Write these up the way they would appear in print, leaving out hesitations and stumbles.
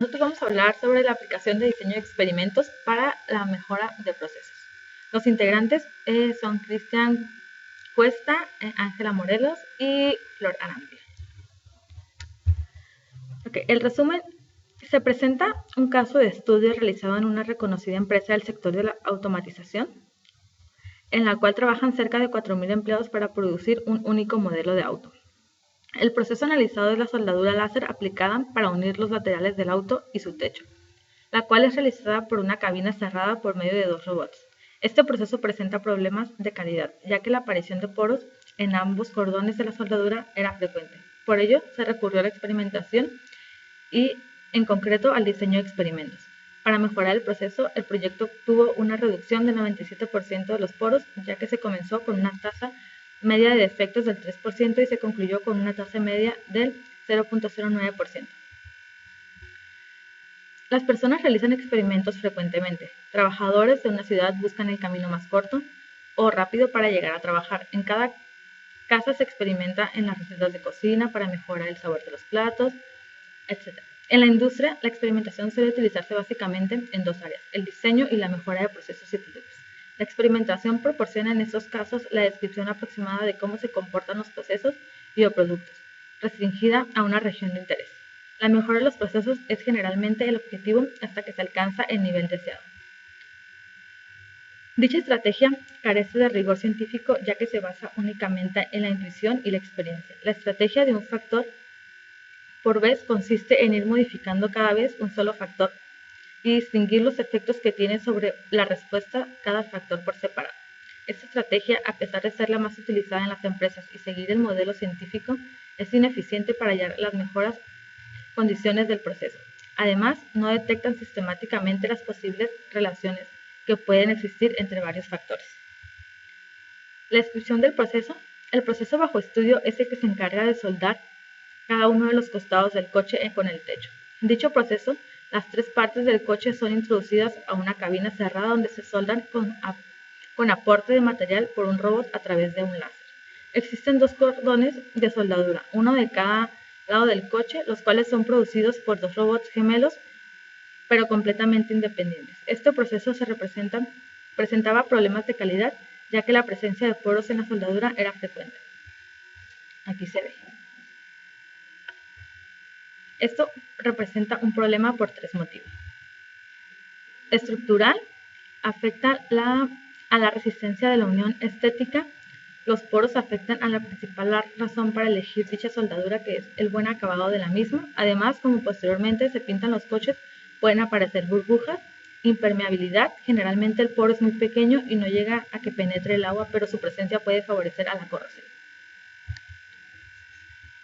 Nosotros vamos a hablar sobre la aplicación de diseño de experimentos para la mejora de procesos. Los integrantes son Cristian Cuesta, Ángela Morelos y Flor Arandia. El resumen: se presenta un caso de estudio realizado en una reconocida empresa del sector de la automatización, en la cual trabajan cerca de 4.000 empleados para producir un único modelo de auto. El proceso analizado es la soldadura láser aplicada para unir los laterales del auto y su techo, la cual es realizada por una cabina cerrada por medio de 2 robots. Este proceso presenta problemas de calidad, ya que la aparición de poros en ambos cordones de la soldadura era frecuente. Por ello, se recurrió a la experimentación y, en concreto, al diseño de experimentos. Para mejorar el proceso, el proyecto tuvo una reducción del 97% de los poros, ya que se comenzó con una tasa media de defectos del 3% y se concluyó con una tasa media del 0.09%. Las personas realizan experimentos frecuentemente. Trabajadores de una ciudad buscan el camino más corto o rápido para llegar a trabajar. En cada casa se experimenta en las recetas de cocina para mejorar el sabor de los platos, etc. En la industria, la experimentación suele utilizarse básicamente en 2 áreas: el diseño y la mejora de procesos y productos. La experimentación proporciona en estos casos la descripción aproximada de cómo se comportan los procesos y o productos, restringida a una región de interés. La mejora de los procesos es generalmente el objetivo hasta que se alcanza el nivel deseado. Dicha estrategia carece de rigor científico, ya que se basa únicamente en la intuición y la experiencia. La estrategia de un factor por vez consiste en ir modificando cada vez un solo factor y distinguir los efectos que tiene sobre la respuesta cada factor por separado. Esta estrategia, a pesar de ser la más utilizada en las empresas y seguir el modelo científico, es ineficiente para hallar las mejores condiciones del proceso. Además, no detectan sistemáticamente las posibles relaciones que pueden existir entre varios factores. La descripción del proceso. El proceso bajo estudio es el que se encarga de soldar cada uno de los costados del coche con el techo. En dicho proceso, las 3 partes del coche son introducidas a una cabina cerrada donde se soldan con aporte de material por un robot a través de un láser. Existen 2 cordones de soldadura, uno de cada lado del coche, los cuales son producidos por 2 robots gemelos, pero completamente independientes. Este proceso presentaba problemas de calidad, ya que la presencia de poros en la soldadura era frecuente. Aquí se ve. Esto representa un problema por 3 motivos. Estructural: afecta a la resistencia de la unión estética. Los poros afectan a la principal razón para elegir dicha soldadura, que es el buen acabado de la misma. Además, como posteriormente se pintan los coches, pueden aparecer burbujas. Impermeabilidad: generalmente el poro es muy pequeño y no llega a que penetre el agua, pero su presencia puede favorecer a la corrosión.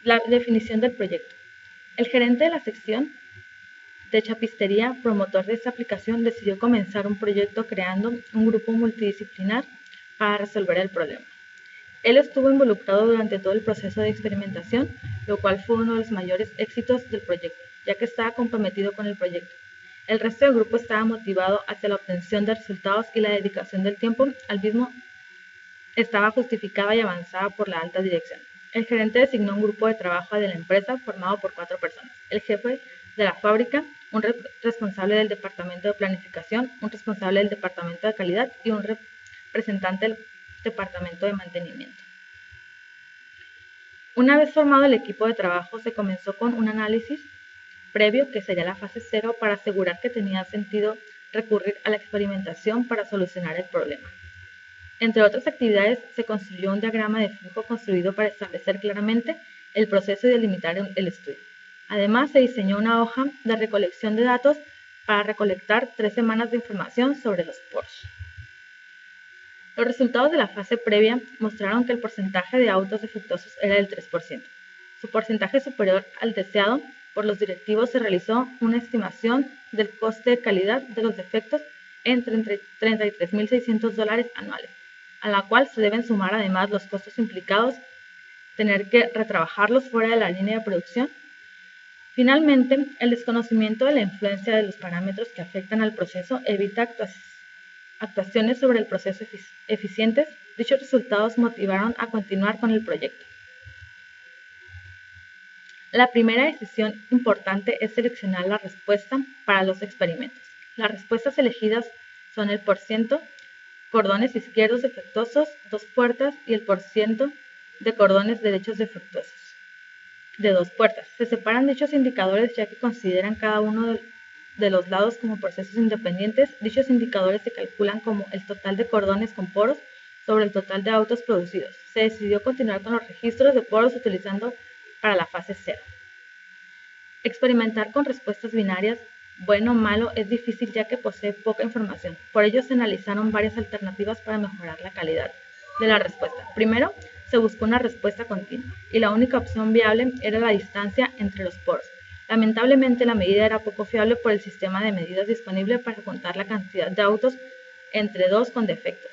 La definición del proyecto. El gerente de la sección de chapistería, promotor de esta aplicación, decidió comenzar un proyecto creando un grupo multidisciplinar para resolver el problema. Él estuvo involucrado durante todo el proceso de experimentación, lo cual fue uno de los mayores éxitos del proyecto, ya que estaba comprometido con el proyecto. El resto del grupo estaba motivado hacia la obtención de resultados y la dedicación del tiempo al mismo estaba justificada y avanzada por la alta dirección. El gerente designó un grupo de trabajo de la empresa formado por 4 personas: el jefe de la fábrica, un responsable del departamento de planificación, un responsable del departamento de calidad y un representante del departamento de mantenimiento. Una vez formado el equipo de trabajo, se comenzó con un análisis previo, que sería la fase 0, para asegurar que tenía sentido recurrir a la experimentación para solucionar el problema. Entre otras actividades, se construyó un diagrama de flujo construido para establecer claramente el proceso y delimitar el estudio. Además, se diseñó una hoja de recolección de datos para recolectar 3 semanas de información sobre los poros. Los resultados de la fase previa mostraron que el porcentaje de autos defectuosos era del 3%. Su porcentaje superior al deseado por los directivos. Se realizó una estimación del coste de calidad de los defectos en $33.600 anuales, a la cual se deben sumar además los costos implicados, tener que retrabajarlos fuera de la línea de producción. Finalmente, el desconocimiento de la influencia de los parámetros que afectan al proceso evita actuaciones sobre el proceso eficientes. Dichos resultados motivaron a continuar con el proyecto. La primera decisión importante es seleccionar la respuesta para los experimentos. Las respuestas elegidas son el porciento, cordones izquierdos defectuosos, 2 puertas, y el porciento de cordones derechos defectuosos, de 2 puertas. Se separan dichos indicadores ya que consideran cada uno de los lados como procesos independientes. Dichos indicadores se calculan como el total de cordones con poros sobre el total de autos producidos. Se decidió continuar con los registros de poros utilizando para la fase 0. Experimentar con respuestas binarias, bueno o malo, es difícil ya que posee poca información. Por ello se analizaron varias alternativas para mejorar la calidad de la respuesta. Primero, se buscó una respuesta continua y la única opción viable era la distancia entre los poros. Lamentablemente la medida era poco fiable por el sistema de medidas disponible para contar la cantidad de autos entre dos con defectos.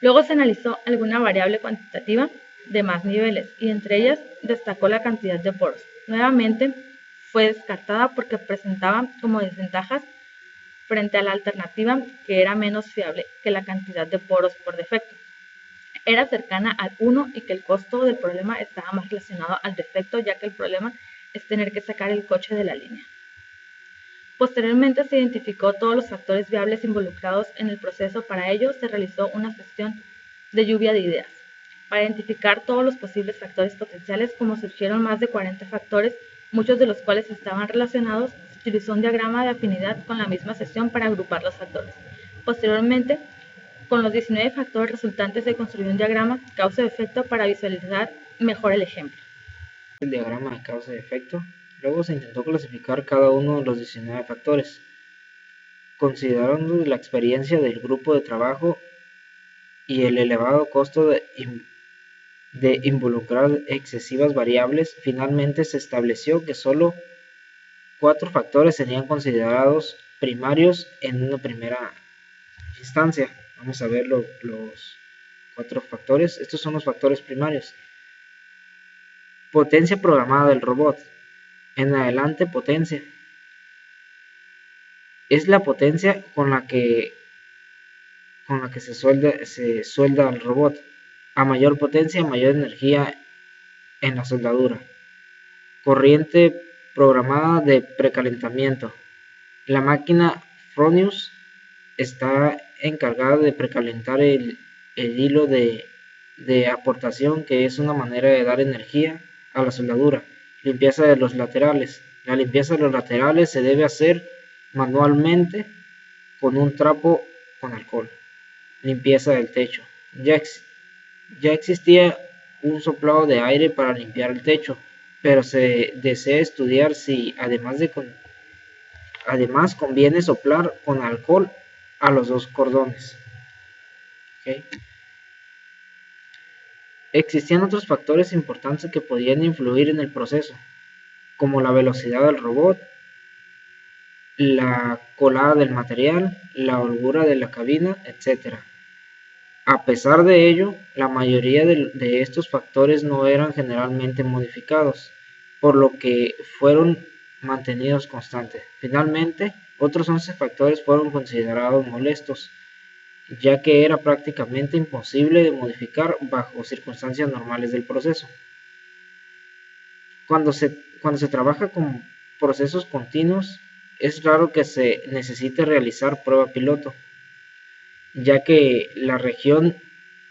Luego se analizó alguna variable cuantitativa de más niveles y entre ellas destacó la cantidad de poros. Nuevamente fue descartada porque presentaba como desventajas frente a la alternativa que era menos fiable que la cantidad de poros por defecto. Era cercana al 1 y que el costo del problema estaba más relacionado al defecto, ya que el problema es tener que sacar el coche de la línea. Posteriormente se identificó todos los factores viables involucrados en el proceso. Para ello se realizó una sesión de lluvia de ideas. Para identificar todos los posibles factores potenciales, como surgieron más de 40 factores, muchos de los cuales estaban relacionados, se utilizó un diagrama de afinidad con la misma sesión para agrupar los factores. Posteriormente, con los 19 factores resultantes se construyó un diagrama causa-efecto para visualizar mejor el ejemplo. El diagrama de causa y efecto. Luego se intentó clasificar cada uno de los 19 factores, considerando la experiencia del grupo de trabajo y el elevado costo de involucrar excesivas variables. Finalmente se estableció que solo 4 factores serían considerados primarios en una primera instancia. Vamos a ver los 4 factores. Estos son los factores primarios. Potencia programada del robot. En adelante, potencia es la potencia con la que se suelda el robot. A mayor potencia, mayor energía en la soldadura. Corriente programada de precalentamiento. La máquina Fronius está encargada de precalentar el hilo de aportación, que es una manera de dar energía a la soldadura. Limpieza de los laterales. La limpieza de los laterales se debe hacer manualmente con un trapo con alcohol. Limpieza del techo. Ya existía un soplado de aire para limpiar el techo, pero se desea estudiar si además conviene soplar con alcohol a los 2 cordones. ¿Okay? Existían otros factores importantes que podían influir en el proceso, como la velocidad del robot, la colada del material, la holgura de la cabina, etc. A pesar de ello, la mayoría de estos factores no eran generalmente modificados, por lo que fueron mantenidos constantes. Finalmente, otros 11 factores fueron considerados molestos, ya que era prácticamente imposible de modificar bajo circunstancias normales del proceso. Cuando se trabaja con procesos continuos, es raro que se necesite realizar prueba piloto, ya que la región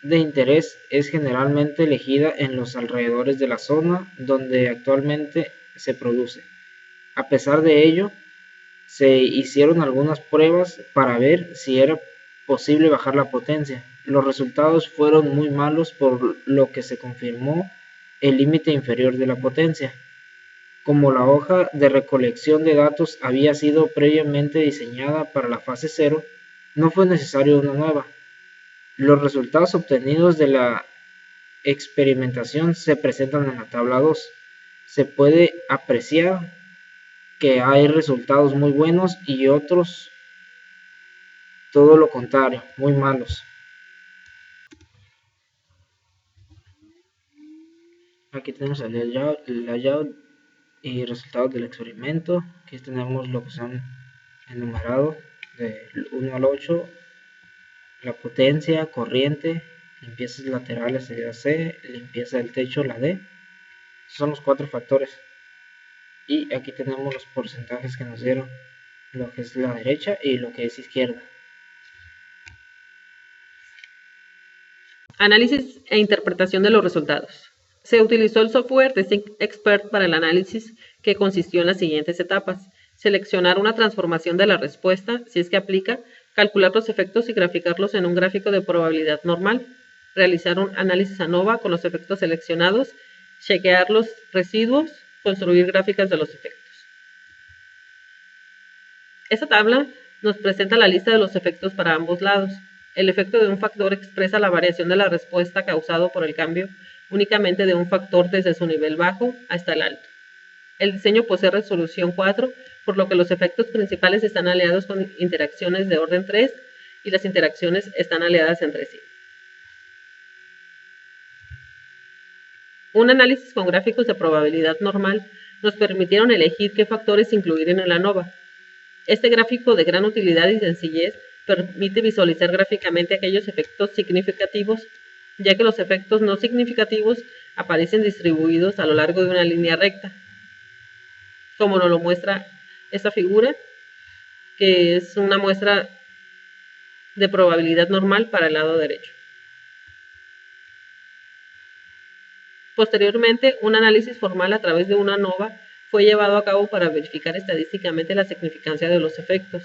de interés es generalmente elegida en los alrededores de la zona donde actualmente se produce. A pesar de ello, se hicieron algunas pruebas para ver si era posible bajar la potencia. Los resultados fueron muy malos, por lo que se confirmó el límite inferior de la potencia. Como la hoja de recolección de datos había sido previamente diseñada para la fase 0, no fue necesario una nueva. Los resultados obtenidos de la experimentación se presentan en la tabla 2. Se puede apreciar que hay resultados muy buenos y otros todo lo contrario, muy malos. Aquí tenemos el layout y resultados del experimento. Aquí tenemos lo que son enumerado del 1 al 8, la potencia, corriente, limpiezas laterales, la C, limpieza del techo, la D. Esos son los 4 factores. Y aquí tenemos los porcentajes que nos dieron, lo que es la derecha y lo que es izquierda. Análisis e interpretación de los resultados. Se utilizó el software de SimExpert para el análisis, que consistió en las siguientes etapas: seleccionar una transformación de la respuesta, si es que aplica, calcular los efectos y graficarlos en un gráfico de probabilidad normal, realizar un análisis ANOVA con los efectos seleccionados, chequear los residuos, construir gráficas de los efectos. Esta tabla nos presenta la lista de los efectos para ambos lados. El efecto de un factor expresa la variación de la respuesta causado por el cambio únicamente de un factor desde su nivel bajo hasta el alto. El diseño posee resolución 4, por lo que los efectos principales están aliados con interacciones de orden 3 y las interacciones están aliadas entre sí. Un análisis con gráficos de probabilidad normal nos permitieron elegir qué factores incluir en el ANOVA. Este gráfico de gran utilidad y sencillez permite visualizar gráficamente aquellos efectos significativos, ya que los efectos no significativos aparecen distribuidos a lo largo de una línea recta, como nos lo muestra esta figura, que es una muestra de probabilidad normal para el lado derecho. Posteriormente, un análisis formal a través de una ANOVA fue llevado a cabo para verificar estadísticamente la significancia de los efectos.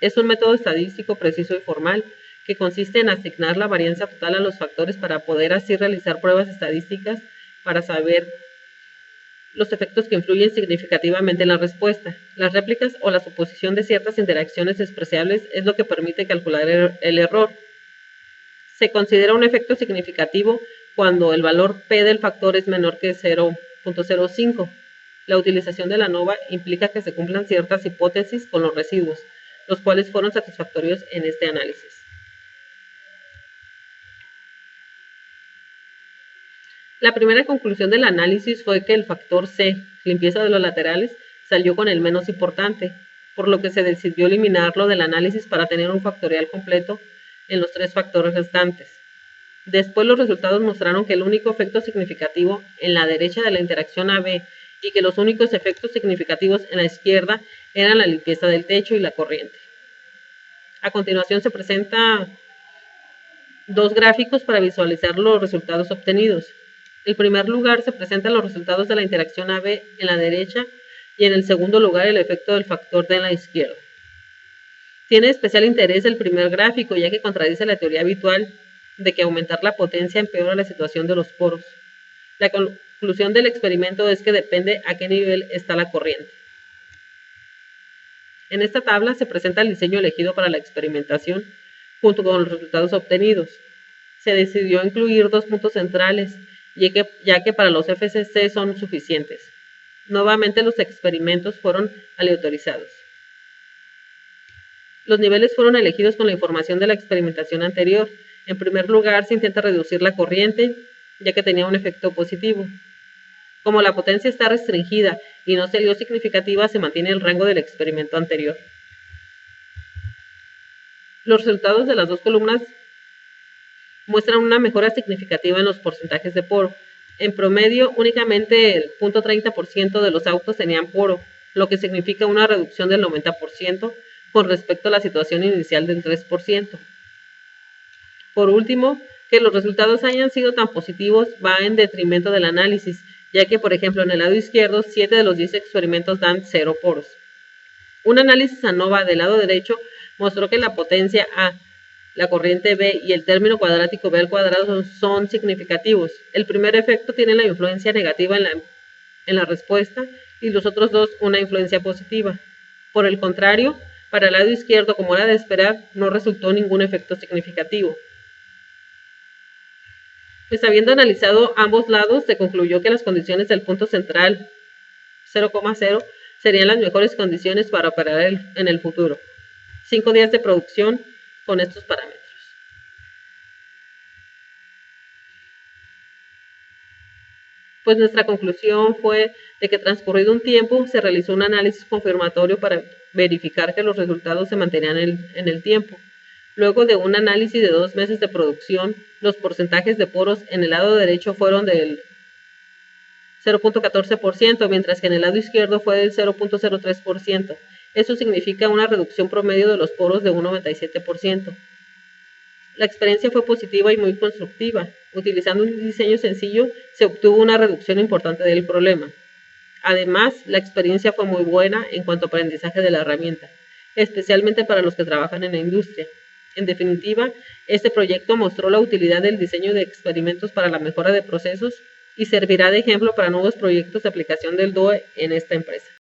Es un método estadístico preciso y formal que consiste en asignar la varianza total a los factores para poder así realizar pruebas estadísticas para saber los efectos que influyen significativamente en la respuesta. Las réplicas o la suposición de ciertas interacciones despreciables es lo que permite calcular el error. Se considera un efecto significativo cuando el valor P del factor es menor que 0.05. La utilización de la ANOVA implica que se cumplan ciertas hipótesis con los residuos, los cuales fueron satisfactorios en este análisis. La primera conclusión del análisis fue que el factor C, limpieza de los laterales, salió con el menos importante, por lo que se decidió eliminarlo del análisis para tener un factorial completo en los 3 factores restantes. Después los resultados mostraron que el único efecto significativo en la derecha de la interacción AB y que los únicos efectos significativos en la izquierda eran la limpieza del techo y la corriente. A continuación se presentan 2 gráficos para visualizar los resultados obtenidos. En primer lugar se presentan los resultados de la interacción AB en la derecha y en el segundo lugar el efecto del factor D en la izquierda. Tiene especial interés el primer gráfico, ya que contradice la teoría habitual de que aumentar la potencia empeora la situación de los poros. La conclusión del experimento es que depende a qué nivel está la corriente. En esta tabla se presenta el diseño elegido para la experimentación junto con los resultados obtenidos. Se decidió incluir 2 puntos centrales, ya que para los FCC son suficientes. Nuevamente los experimentos fueron aleatorizados. Los niveles fueron elegidos con la información de la experimentación anterior. En primer lugar, se intenta reducir la corriente, ya que tenía un efecto positivo. Como la potencia está restringida y no salió significativa, se mantiene el rango del experimento anterior. Los resultados de las 2 columnas muestran una mejora significativa en los porcentajes de poro. En promedio, únicamente el 0.30% de los autos tenían poro, lo que significa una reducción del 90% con respecto a la situación inicial del 3%. Por último, que los resultados hayan sido tan positivos va en detrimento del análisis, ya que, por ejemplo, en el lado izquierdo, 7 de los 10 experimentos dan 0 poros. Un análisis ANOVA del lado derecho mostró que la potencia A, la corriente B y el término cuadrático B al cuadrado son significativos. El primer efecto tiene la influencia negativa en la respuesta y los otros 2 una influencia positiva. Por el contrario, para el lado izquierdo, como era de esperar, no resultó ningún efecto significativo. Pues habiendo analizado ambos lados, se concluyó que las condiciones del punto central 0,0 serían las mejores condiciones para operar en el futuro. 5 días de producción con estos parámetros. Pues nuestra conclusión fue de que transcurrido un tiempo se realizó un análisis confirmatorio para verificar que los resultados se mantenían en el tiempo. Luego de un análisis de 2 meses de producción, los porcentajes de poros en el lado derecho fueron del 0.14%, mientras que en el lado izquierdo fue del 0.03%. Eso significa una reducción promedio de los poros de un 97%. La experiencia fue positiva y muy constructiva. Utilizando un diseño sencillo, se obtuvo una reducción importante del problema. Además, la experiencia fue muy buena en cuanto a aprendizaje de la herramienta, especialmente para los que trabajan en la industria. En definitiva, este proyecto mostró la utilidad del diseño de experimentos para la mejora de procesos y servirá de ejemplo para nuevos proyectos de aplicación del DOE en esta empresa.